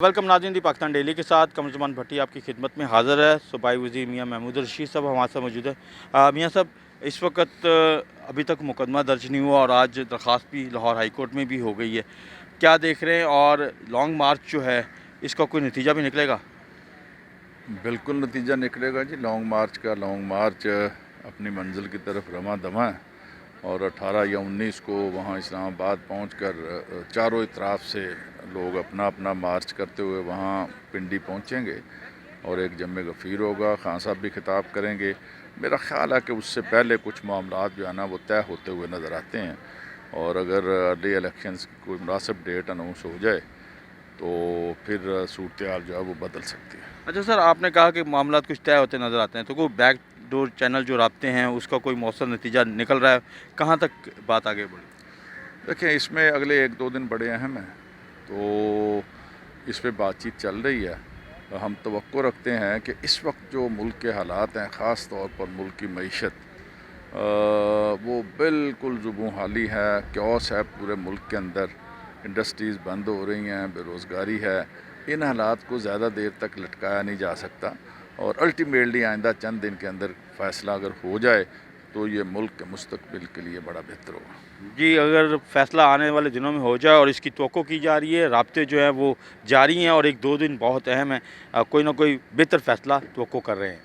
Welcome नाज़रीन दी Pakistan daily के साथ कमरुज़्ज़मान भट्टी आपकी खिदमत में हाज़िर है। सूबाई वज़ीर मियाँ महमूद रशीद साहब हमारे साथ मौजूद है। मियाँ साहब, इस वक्त अभी तक मुकदमा दर्ज नहीं हुआ और आज दरख्वास्त भी लाहौर हाई कोर्ट में भी हो गई है, क्या देख रहे हैं? और लॉन्ग मार्च जो है इसका कोई नतीजा भी निकलेगा? बिल्कुल नतीजा निकलेगा जी। लॉन्ग मार्च अपनी मंजिल की तरफ रवां दवा है और 18 या 19 को वहाँ इस्लामाबाद पहुंचकर चारों इतराफ़ से लोग अपना अपना मार्च करते हुए वहाँ पिंडी पहुंचेंगे और एक जम्मे गफ़ीर होगा। खान साहब भी खिताब करेंगे। मेरा ख़्याल है कि उससे पहले कुछ मामलात जो है ना वो तय होते हुए नज़र आते हैं और अगर अर्ली इलेक्शंस की कोई मुनासिब डेट अनाउंस हो जाए तो फिर सूरत हाल जो है वो बदल सकती है। अच्छा सर, आपने कहा कि मामला कुछ तय होते नज़र आते हैं, तो कोई बैक डोर चैनल जो राब्ते हैं उसका कोई मौसर नतीजा निकल रहा है? कहाँ तक बात आगे बढ़ी? देखिए, इसमें अगले 1-2 दिन बड़े अहम हैं, तो इस पे बातचीत चल रही है। हम तवक्को रखते हैं कि इस वक्त जो मुल्क के हालात हैं, ख़ास तौर पर मुल्क की मईशत वो बिल्कुल ज़ुबूं हाली है, क्योस है पूरे मुल्क के अंदर। इंडस्ट्रीज़ बंद हो रही हैं, बेरोज़गारी है। इन हालात को ज़्यादा देर तक लटकाया नहीं जा सकता और अल्टीमेटली आइंदा चंद दिन के अंदर फ़ैसला अगर हो जाए तो ये मुल्क के मुस्तकबिल के लिए बड़ा बेहतर होगा। जी, अगर फ़ैसला आने वाले दिनों में हो जाए और इसकी तवक्को की जा रही है, राब्ते जो हैं वो जारी हैं और 1-2 दिन बहुत अहम हैं, कोई ना कोई बेहतर फ़ैसला तवक्को कर रहे हैं।